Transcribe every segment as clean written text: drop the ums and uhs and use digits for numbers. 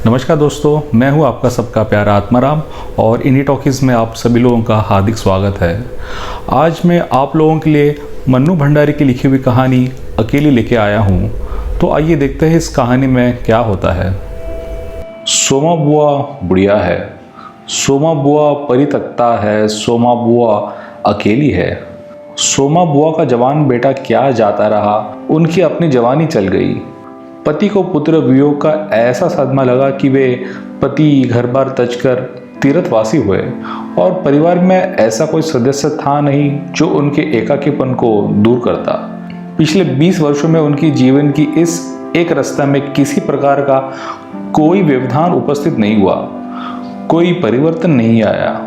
नमस्कार दोस्तों, मैं हूं आपका सबका प्यारा आत्माराम और इन्हीं टॉकीज़ में आप सभी लोगों का हार्दिक स्वागत है। आज मैं आप लोगों के लिए मन्नू भंडारी की लिखी हुई कहानी अकेली लेके आया हूं। तो आइए देखते हैं इस कहानी में क्या होता है। सोमा बुआ बुढ़िया है, सोमा बुआ परितकता है, सोमा बुआ अकेली है। सोमा बुआ का जवान बेटा क्या जाता रहा, उनकी अपनी जवानी चल गई। पति को पुत्र वियोग का ऐसा सदमा लगा कि वे पति घर बार तज कर तीर्थवासी हुए और परिवार में ऐसा कोई सदस्य था नहीं जो उनके एकाकीपन को दूर करता। पिछले 20 वर्षों में उनकी जीवन की इस एक रास्ता में किसी प्रकार का कोई व्यवधान उपस्थित नहीं हुआ, कोई परिवर्तन नहीं आया।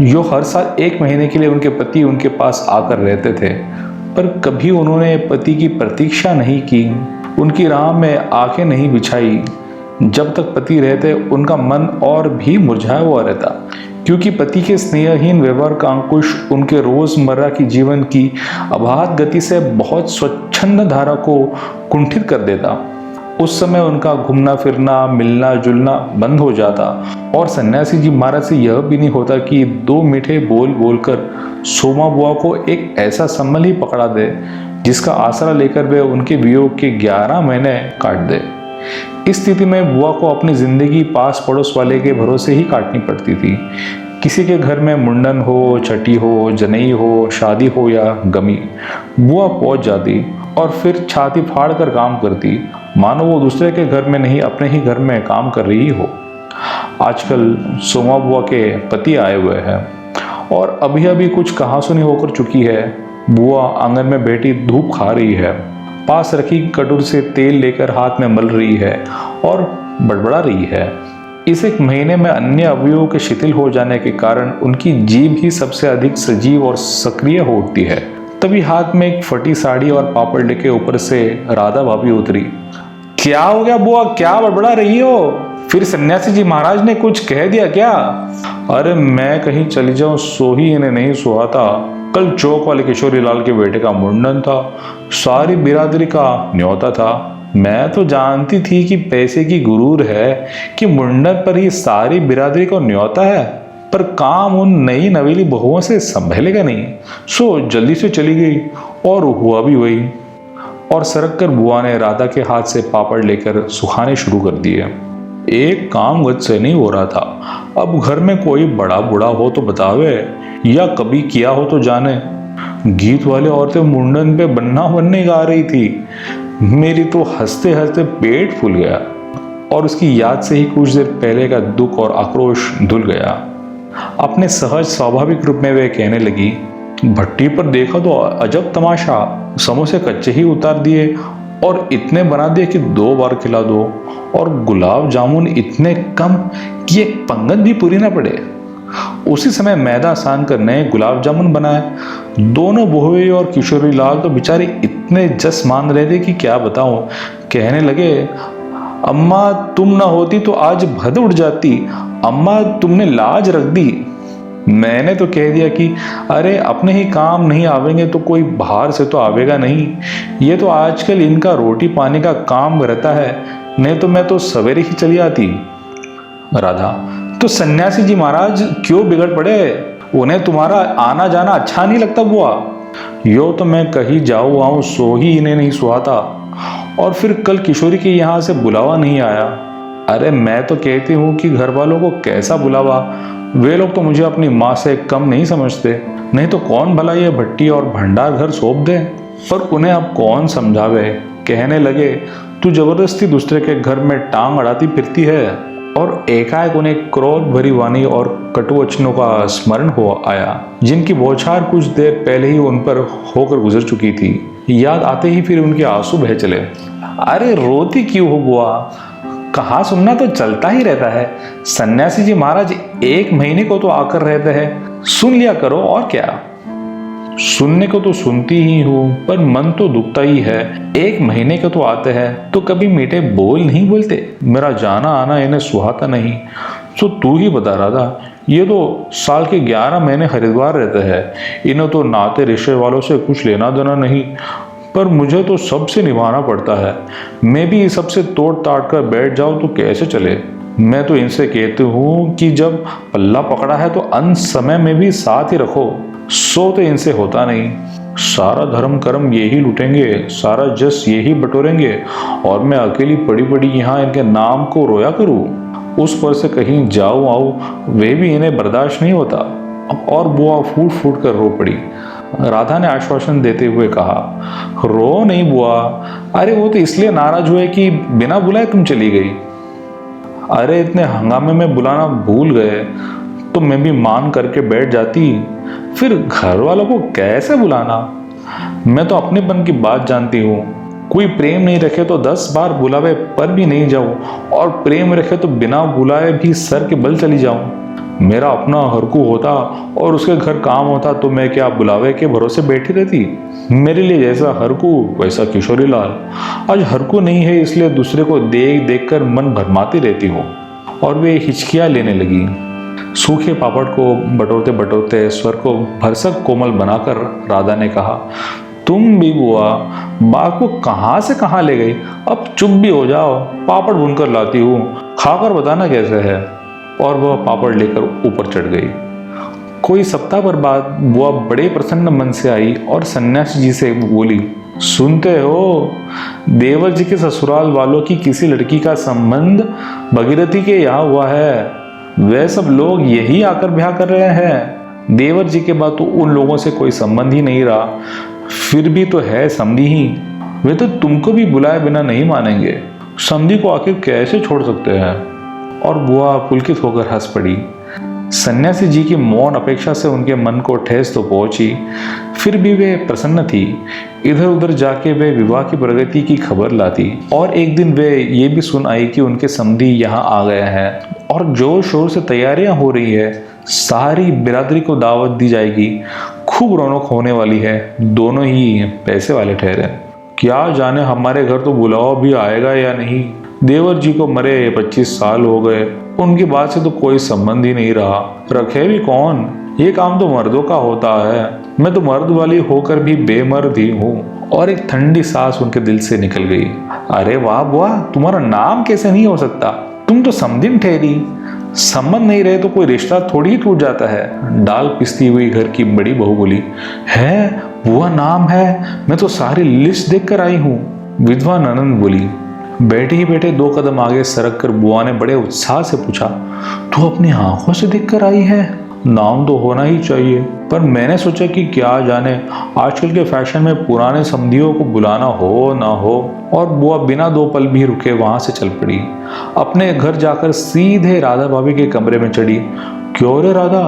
जो हर साल 1 महीने के लिए उनके पति उनके पास आकर रहते थे, पर कभी उन्होंने पति की प्रतीक्षा नहीं की, उनकी राह में आंखें नहीं बिछाई। जब तक पति रहते उनका मन और भी मुरझाया हुआ रहता, क्योंकि पति के स्नेहहीन व्यवहार का अंकुश उनके रोजमर्रा की जीवन की अबाध गति से बहुत स्वच्छंद धारा को कुंठित कर देता। उस समय उनका घूमना फिरना, मिलना जुलना बंद हो जाता और सन्यासी जी महाराज से यह भी नहीं होता कि 2 मीठे बोल बोलकर सोमा बुआ को एक ऐसा संबल ही पकड़ा दे जिसका आसरा लेकर वे उनके वियोग के 11 महीने काट दे। इस स्थिति में बुआ को अपनी जिंदगी पास पड़ोस वाले के भरोसे ही काटनी पड़ती थी। किसी के घर में मुंडन हो, छठी हो, जनेई हो, शादी हो या गमी, बुआ पहुंच जाती और फिर छाती फाड़ कर काम करती, मानो वो दूसरे के घर में नहीं अपने ही घर में काम कर रही हो। आजकल सोमा बुआ के पति आए हुए हैं और अभी अभी कुछ कहासुनी होकर चुकी है। बुआ आंगन में बैठी धूप खा रही है, पास रखी कटोरी से तेल लेकर हाथ में मल रही है और बड़बड़ा रही है। इस 1 महीने में अन्य अवयवों के शिथिल हो जाने के कारण उनकी जीभ ही सबसे अधिक सजीव और सक्रिय हो उठती है। तभी हाथ में एक फटी साड़ी और पापड़ लेके ऊपर से राधा भाभी उतरी। क्या हो गया बुआ, क्या बड़बड़ा रही हो? फिर सन्यासी जी महाराज ने कुछ कह दिया क्या? अरे मैं कहीं चली जाऊं, सो ही इन्हें नहीं सुहाता। कल चौक वाले किशोरी लाल के बेटे का मुंडन था, सारी बिरादरी का न्योता था। मैं तो जानती थी कि पैसे की गुरूर है कि मुंडन पर ही सारी बिरादरी को न्योता है, पर काम उन नई नवेली बहुओं से संभलेगा नहीं। सो जल्दी से चली गई और हुआ भी वही। और सरक कर बुआ ने राधा के हाथ से पापड़ लेकर सुखाने शुरू कर दिए। एक काम गत से नहीं हो रहा था। अब घर में कोई बड़ा बूढ़ा हो तो बतावे, या कभी किया हो तो जाने। गीत वाले औरतें मुंडन पे बन्ना बनने गा रही थी। मेरी तो हंसते हंसते पेट फूल गया और उसकी याद से ही कुछ देर पहले का दुख और आक्रोश धुल गया। अपने सहज स्वाभाविक रूप में वे कहने लगी, भट्टी पर देखा तो अजब तमाशा, समोसे कच्चे ही उतार दिए और इतने बना दिए कि 2 बार खिला दो, और गुलाब जामुन इतने कम कि एक पंगत भी पूरी ना पड़े। उसी समय मैदा सान कर नए गुलाब जामुन बनाए। दोनों बहुए और किशोरी लाल तो बेचारे इतने जस मान रहे थे कि क्या बताऊं। कहने लगे, अम्मा तुम ना होती तो आज भद उड़ जाती, अम्मा तुमने लाज रख दी। मैंने तो कह दिया कि अरे अपने ही काम नहीं आवेंगे तो कोई बाहर से तो आवेगा नहीं। ये तो आजकल इनका रोटी पानी का काम रहता है, नहीं तो मैं तो सवेरे ही चली आती। राधा, तो सन्यासी जी महाराज क्यों बिगड़ पड़े? उन्हें तुम्हारा आना जाना अच्छा नहीं लगता बुआ? यो तो मैं कहीं जाऊँ आऊँ सो ही इन्हें नहीं सुहाता, और फिर कल किशोरी के यहाँ से बुलावा नहीं आया। अरे मैं तो कहती हूँ कि घर वालों को कैसा बुलावा, वे लोग तो मुझे अपनी माँ से कम नहीं समझते। नहीं तो कौन भला ये भट्टी और भंडार घर सौंप दे। पर उन्हें अब कौन समझावे। कहने लगे, तू जबरदस्ती दूसरे के घर में टांग अड़ाती फिरती है। और एकाएक उन्हें क्रोध भरी वाणी और कटुवचनों का स्मरण हो आया, जिनकी बौछार कुछ देर पहले ही उन पर होकर गुजर चुकी थी। याद आते ही फिर उनके आंसू बह चले। अरे रोती क्यों हो बुआ? कहा सुनना तो चलता ही रहता है। सन्यासी जी महाराज 1 महीने को तो आकर रहते हैं, सुन लिया करो और क्या। सुनने को तो सुनती ही हूँ, पर मन तो दुखता ही है। 1 महीने के तो आते हैं तो कभी मीठे बोल नहीं बोलते। मेरा जाना आना इन्हें सुहाता नहीं। तो तू ही बता रहा था, ये तो साल के 11 महीने हरिद्वार रहते हैं, इन्हें तो नाते रिश्ते वालों से कुछ लेना देना नहीं, पर मुझे तो सबसे निभाना पड़ता है। मैं भी सबसे तोड़ ताड़ कर बैठ जाऊँ तो कैसे चले। मैं तो इनसे कहती हूँ कि जब पल्ला पकड़ा है तो अंत समय में भी साथ ही रखो। सो तो इनसे होता नहीं। सारा धर्म कर्म यही लूटेंगे, सारा जस यही बटोरेंगे और मैं अकेली पड़ी पड़ी यहाँ इनके नाम को रोया करूँ। उस पर से कहीं जाऊँ आऊँ वे भी इन्हें बर्दाश्त नहीं होता। और बुआ फूट फूट कर रो पड़ी। राधा ने आश्वासन देते हुए कहा, रो नहीं बुआ, अरे वो तो इसलिए नाराज हुए कि बिना बुलाए तुम चली गई। अरे इतने हंगामे में बुलाना भूल गए तो मैं भी मान करके बैठ जाती, फिर घर वालों को कैसे बुलाना। मैं तो अपनेपन की बात जानती हूँ। कोई प्रेम नहीं रखे तो 10 बार बुलावे पर भी नहीं जाऊं, और प्रेम रखे तो बिना बुलाए भी सर के बल चली जाऊं। मेरा अपना हरकू होता और उसके घर काम होता तो मैं क्या बुलावे के भरोसे बैठी रहती। मेरे लिए जैसा हरकू वैसा किशोरी लाल। आज हरकू नहीं है इसलिए दूसरे को देख देख कर मन भरमाती रहती हूँ। और वे हिचकियाँ लेने लगी। सूखे पापड़ को बटोरते बटोरते स्वर को भरसक कोमल बनाकर राधा ने कहा, तुम भी बुआ बाग को कहाँ से कहाँ ले गई। अब चुप भी हो जाओ, पापड़ बुनकर लाती हूँ, खाकर बताना कैसे है। और वह पापड़ लेकर ऊपर चढ़ गई। कोई सप्ताह भर बाद बुआ बड़े प्रसन्न मन से आई और सन्यासी जी से बोली, सुनते हो, देवर जी के ससुराल वालों की किसी लड़की का संबंध भगीरथी के यहाँ हुआ है। वे सब लोग यही आकर ब्याह कर रहे हैं। देवर जी के बाद तो उन लोगों से कोई संबंध ही नहीं रहा, फिर भी तो है समधी ही। वे तो तुमको भी बुलाए बिना नहीं मानेंगे। समधी को आखिर कैसे छोड़ सकते हैं। और बुआ पुलकित होकर हंस पड़ी। सन्यासी जी की मौन अपेक्षा से उनके मन को ठेस तो पहुंची, फिर भी वे प्रसन्न थी। इधर उधर जाके वे विवाह की प्रगति की खबर लाती। और एक दिन वे ये भी सुन आई कि उनके समधी यहाँ आ गए हैं और जोर शोर से तैयारियां हो रही है। सारी बिरादरी को दावत दी जाएगी, खूब रौनक होने वाली है। दोनों ही पैसे वाले ठहरे। क्या जाने हमारे घर तो बुलावा भी आएगा या नहीं। देवर जी को मरे 25 साल हो गए, उनके बाद से तो कोई संबंध ही नहीं रहा। रखे भी कौन, ये काम तो मर्दों का होता है। मैं तो मर्द वाली होकर भी बेमर्द ही हूँ। और एक ठंडी सांस उनके दिल से निकल गई। अरे वाह बुआ, तुम्हारा नाम कैसे नहीं हो सकता, तुम तो समधिन ठहरी। संबंध नहीं रहे तो कोई रिश्ता थोड़ी ही टूट जाता है। दाल पिसती हुई घर की बड़ी बहू बोली, है बुआ नाम है, मैं तो सारी लिस्ट देख कर आई हूँ। विधवा ननंद बोली। बैठे ही बैठे 2 कदम आगे सरक कर बुआ ने बड़े उत्साह से पूछा, तू अपनी आंखों से देख कर आई है। नाम तो होना ही चाहिए, पर मैंने सोचा कि क्या जाने आजकल के फैशन में पुराने समधियों को बुलाना हो ना हो। और बुआ बिना 2 पल भी रुके वहां से चल पड़ी। अपने घर जाकर सीधे राधा भाभी के कमरे में चढ़ी। क्यों रे राधा,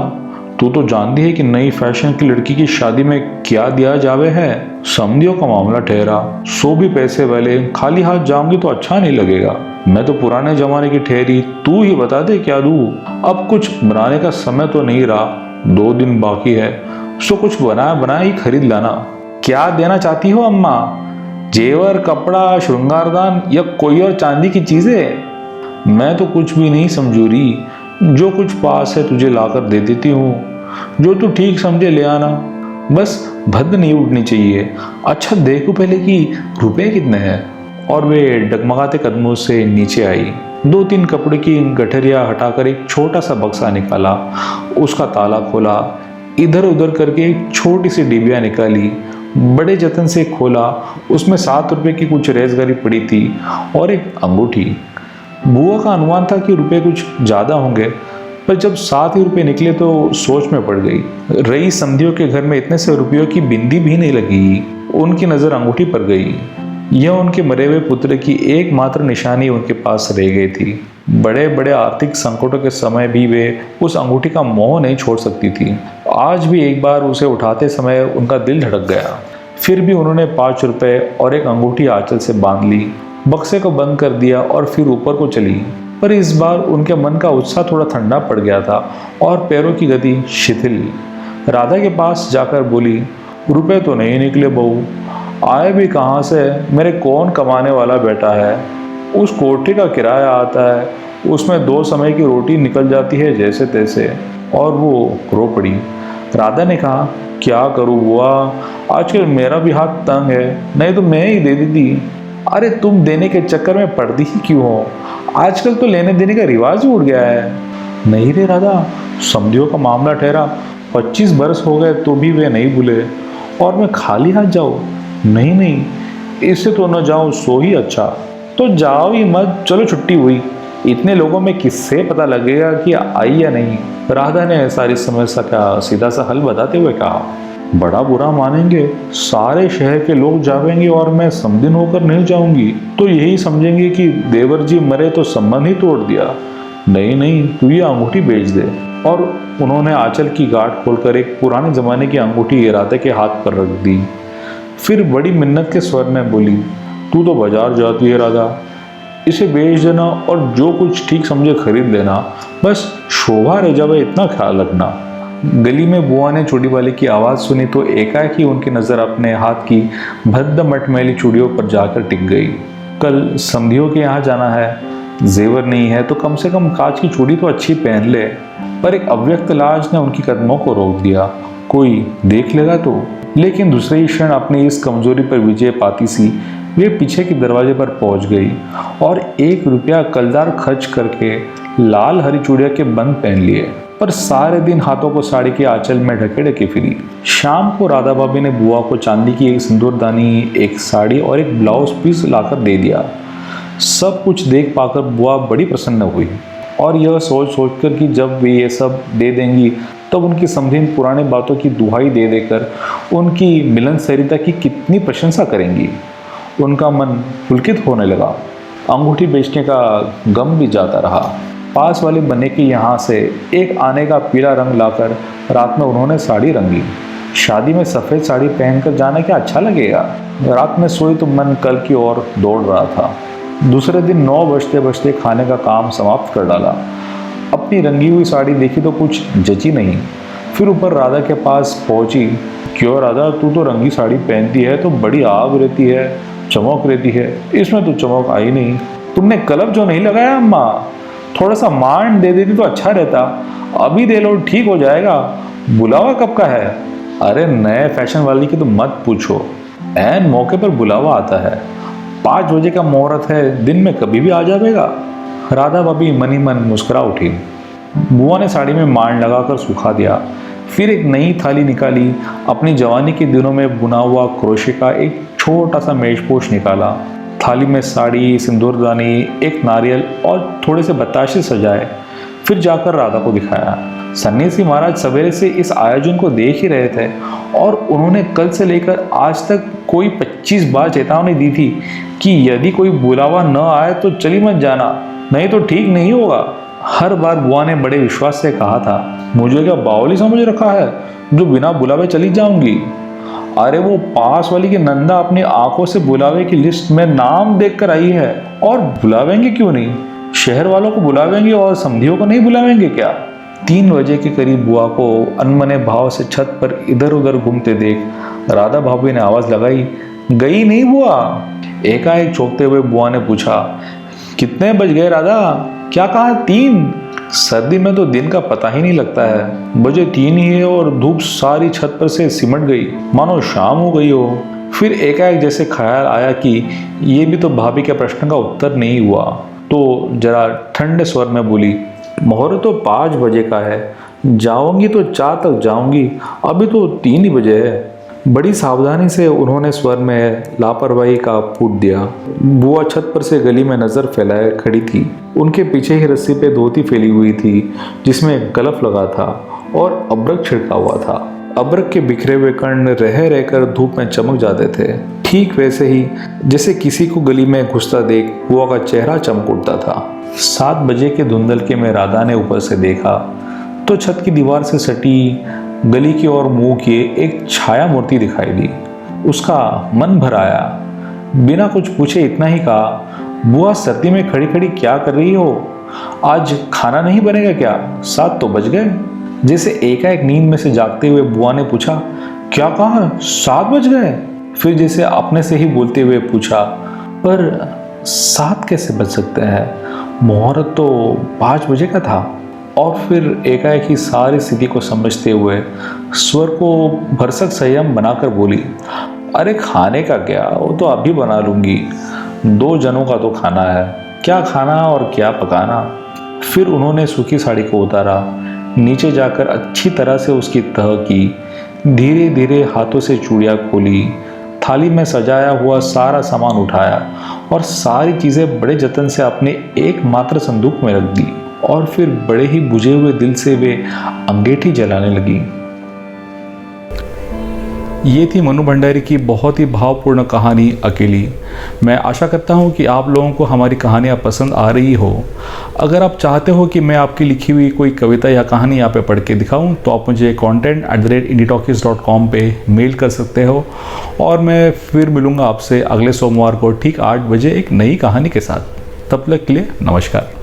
तू तो जानती है कि नई फैशन की लड़की की शादी में क्या दिया जावे है। समधियों का मामला ठहरा, सो भी पैसे वाले, खाली हाथ जाऊंगी तो अच्छा नहीं लगेगा। मैं तो पुराने जमाने की ठहरी, तू ही बता दे क्या दूं। अब कुछ बनाने का समय तो नहीं रहा, 2 दिन बाकी है, सो कुछ बनाया ही खरीद लाना। क्या देना चाहती हो अम्मा, जेवर, कपड़ा, श्रृंगारदान या कोई और चांदी की चीजें। मैं तो कुछ भी नहीं समझूरी, जो कुछ पास है तुझे लाकर दे देती हूँ। जो तू ठीक समझे ले आना, बस भद्द नहीं उठनी चाहिए। अच्छा देखो पहले कि रुपए कितने हैं। और वे डगमगाते कदमों से नीचे आई। 2-3 कपड़े की गठरिया हटाकर एक छोटा सा बक्सा निकाला, उसका ताला खोला, इधर उधर करके एक छोटी सी डिबिया निकाली, बड़े जतन से खोला। उसमें 7 रुपए की कुछ रेजगारी पड़ी थी और एक अंगूठी। बुआ का अनुमान था कि रुपए कुछ ज्यादा होंगे, पर जब 7 ही रुपए निकले तो सोच में पड़ गई। रई समधियों के घर में इतने से रुपयों की बिंदी भी नहीं लगी। उनकी नजर अंगूठी पर गई। यह उनके मरे हुए पुत्र की एकमात्र निशानी उनके पास रह गई थी। बड़े बड़े आर्थिक संकटों के समय भी वे उस अंगूठी का मोह नहीं छोड़ सकती थी। आज भी एक बार उसे उठाते समय उनका दिल धड़क गया। फिर भी उन्होंने 5 रुपए और एक अंगूठी आंचल से बांध ली, बक्से को बंद कर दिया और फिर ऊपर को चली। पर इस बार उनके मन का उत्साह थोड़ा ठंडा पड़ गया था और पैरों की गति शिथिल। राधा के पास जाकर बोली, रुपए तो नहीं निकले बहू, आए भी कहाँ से, मेरे कौन कमाने वाला बेटा है। उस कोठरी का किराया आता है, उसमें 2 समय की रोटी निकल जाती है जैसे तैसे। और वो रो पड़ी। राधा ने कहा, क्या करूँ बुआ, आजकल मेरा भी हाथ तंग है, नहीं तो मैं ही दे देती। अरे तुम देने के चक्कर में पड़ती ही क्यों हो, आजकल तो लेने देने का रिवाज ही उड़ गया है। नहीं रे राधा, समधियों का मामला ठहरा, 25 बरस हो गए तो भी वे नहीं भूले, और मैं खाली हाथ जाऊँ? नहीं नहीं, इससे तो न जाऊँ सो ही अच्छा। तो जाओ ही मत, चलो छुट्टी हुई। इतने लोगों में किससे पता लगेगा कि आई या नहीं? राधा ने सारी समस्या का सीधा सा हल बताते हुए कहा। बड़ा बुरा मानेंगे, सारे शहर के लोग जावेंगे और मैं समधिन होकर नहीं जाऊंगी तो यही समझेंगे कि देवर जी मरे तो संबंध ही तोड़ दिया। नहीं नहीं, तू ये अंगूठी बेच दे। और उन्होंने आंचल की गांठ खोलकर एक पुराने जमाने की अंगूठी राधा के हाथ पर रख दी। फिर बड़ी मिन्नत के स्वर में बोली, तू तो बाजार जाती है राधा, इसे बेच देना और जो कुछ ठीक समझे खरीद लेना, बस शोभा रह जावे इतना ख्याल रखना। गली में बुआ ने चूड़ी वाले की आवाज़ सुनी तो एकाएक ही उनकी नज़र अपने हाथ की भद्द मटमैली चूड़ियों पर जाकर टिक गई। कल समधियों के यहाँ जाना है, जेवर नहीं है तो कम से कम कांच की चूड़ी तो अच्छी पहन ले। पर एक अव्यक्त लाज ने उनके कदमों को रोक दिया, कोई देख लेगा तो। लेकिन दूसरे ही क्षण अपनी इस कमजोरी पर विजय पाती सी वे पीछे के दरवाजे पर पहुंच गई और 1 रुपया कलदार खर्च करके लाल हरी चूड़िया के बंद पहन लिए। पर सारे दिन हाथों को साड़ी के आंचल में ढके ढके फिरी। शाम को राधा भाभी ने बुआ को चांदी की एक सिंदूरदानी, एक साड़ी और एक ब्लाउज पीस लाकर दे दिया। सब कुछ देख पाकर बुआ बड़ी प्रसन्न हुई और यह सोच सोचकर कि जब वे ये सब दे देंगी तब उनकी समधिन पुराने बातों की दुहाई दे देकर उनकी मिलन सरिता की कितनी प्रशंसा करेंगी। उनका मन पुलकित होने लगा। अंगूठी बेचने का गम भी जाता रहा। पास वाले बने के यहाँ से एक आने का पीला रंग लाकर रात में उन्होंने साड़ी रंगी। शादी में सफ़ेद साड़ी पहनकर जाना क्या अच्छा लगेगा? रात में सोई तो मन कल की ओर दौड़ रहा था। दूसरे दिन 9 बजते बजते खाने का काम समाप्त कर डाला। अपनी रंगी हुई साड़ी देखी तो कुछ जची नहीं। फिर ऊपर राधा के पास पहुंची। क्यों राधा, तू तो रंगी साड़ी पहनती है तो बड़ी आग रहती है, चमक रहती है, इसमें तो चमक आई नहीं। तुमने कलर जो नहीं लगाया अम्मा? थोड़ा सा मान दे देती तो अच्छा रहता। अभी दे लो, ठीक हो जाएगा। बुलावा कब का है? अरे नए फैशन वाली की तो मत पूछो, ऐन मौके पर बुलावा आता है। 5 बजे का मुहूर्त है, दिन में कभी भी आ जाएगा। राधा भाभी मनी मन मुस्कुरा उठी। बुआ ने साड़ी में मान लगाकर सुखा दिया। फिर एक नई थाली निकाली। अपनी जवानी के दिनों में बुना हुआ क्रोशे का एक छोटा सा मेजपोश निकाला। थाली में साड़ी, सिंदूरदानी, एक नारियल और थोड़े से बताशे सजाए। फिर जाकर राधा को दिखाया। सन्यासी महाराज सवेरे से इस आयोजन को देख ही रहे थे और उन्होंने कल से लेकर आज तक कोई 25 बार चेतावनी दी थी कि यदि कोई बुलावा न आए तो चली मत जाना, नहीं तो ठीक नहीं होगा। हर बार बुआ ने बड़े विश्वास से कहा था, मुझे क्या बावली समझ रखा है जो बिना बुलावे चली जाऊंगी? अरे वो पास वाली की नंदा अपनी आंखों से बुलावे की लिस्ट में नाम देखकर आई है। और बुलावेंगे क्यों नहीं? शहर वालों को बुलावेंगे और समधियों को नहीं बुलावेंगे क्या? 3 बजे के करीब बुआ को अनमने भाव से छत पर इधर उधर घूमते देख राधा भाभी ने आवाज लगाई, गई नहीं बुआ? एकाएक चौंकते हुए बुआ ने पूछा, कितने बज गए राधा? क्या कहा 3? सर्दी में तो दिन का पता ही नहीं लगता है। बजे 3 ही है और धूप सारी छत पर से सिमट गई, मानो शाम हो गई हो। फिर एकाएक जैसे ख्याल आया कि ये भी तो भाभी के प्रश्न का उत्तर नहीं हुआ, तो जरा ठंडे स्वर में बोली, मुहूर्त तो 5 बजे का है, जाऊंगी तो 4 तक जाऊंगी, अभी तो 3 ही बजे है। बड़ी सावधानी से उन्होंने स्वर में लापरवाही का फूट दिया। बुआ छत पर से गली में नजर फैलाए खड़ी थी। उनके पीछे ही रस्सी पे धोती फैली हुई थी जिसमें गलफ लगा था और अब्रक छिड़का हुआ था। अब्रक के बिखरे हुए कण रह रहकर धूप में चमक जाते थे। ठीक वैसे ही जैसे किसी को गली में घुसता देख बुआ का चेहरा चमक उठता था। 7 बजे के धुंधलके में राधा ने ऊपर से देखा तो छत की दीवार से सटी गली की ओर मुंह किए एक छाया मूर्ति दिखाई दी। उसका मन भर आया। बिना कुछ पूछे इतना ही कहा, बुआ सर्दी में खड़ी खड़ी क्या कर रही हो? आज खाना नहीं बनेगा क्या? 7 तो बज गए। जैसे एकाएक नींद में से जागते हुए बुआ ने पूछा, क्या कहा? 7 बज गए? फिर जैसे अपने से ही बोलते हुए पूछा, पर 7 कैसे बज सकते हैं? मुहूर्त तो 5 बजे का था। और फिर एकाएक ही सारी स्थिति को समझते हुए स्वर को भरसक संयम बनाकर बोली, अरे खाने का क्या, वो तो अभी बना लूंगी, 2 जनों का तो खाना है, क्या खाना और क्या पकाना। फिर उन्होंने सूखी साड़ी को उतारा, नीचे जाकर अच्छी तरह से उसकी तह की, धीरे धीरे हाथों से चूड़ियाँ खोली, थाली में सजाया हुआ सारा सामान उठाया और सारी चीज़ें बड़े जतन से अपने एकमात्र संदूक में रख दी और फिर बड़े ही बुझे हुए दिल से वे अंगीठी जलाने लगी। ये थी मनु भंडारी की बहुत ही भावपूर्ण कहानी अकेली। मैं आशा करता हूँ कि आप लोगों को हमारी कहानियाँ पसंद आ रही हो। अगर आप चाहते हो कि मैं आपकी लिखी हुई कोई कविता या कहानी यहाँ पे पढ़ के दिखाऊं तो आप मुझे content@indietalkies.com पे मेल कर सकते हो और मैं फिर मिलूँगा आपसे अगले सोमवार को ठीक 8 बजे एक नई कहानी के साथ। तब तक के लिए नमस्कार।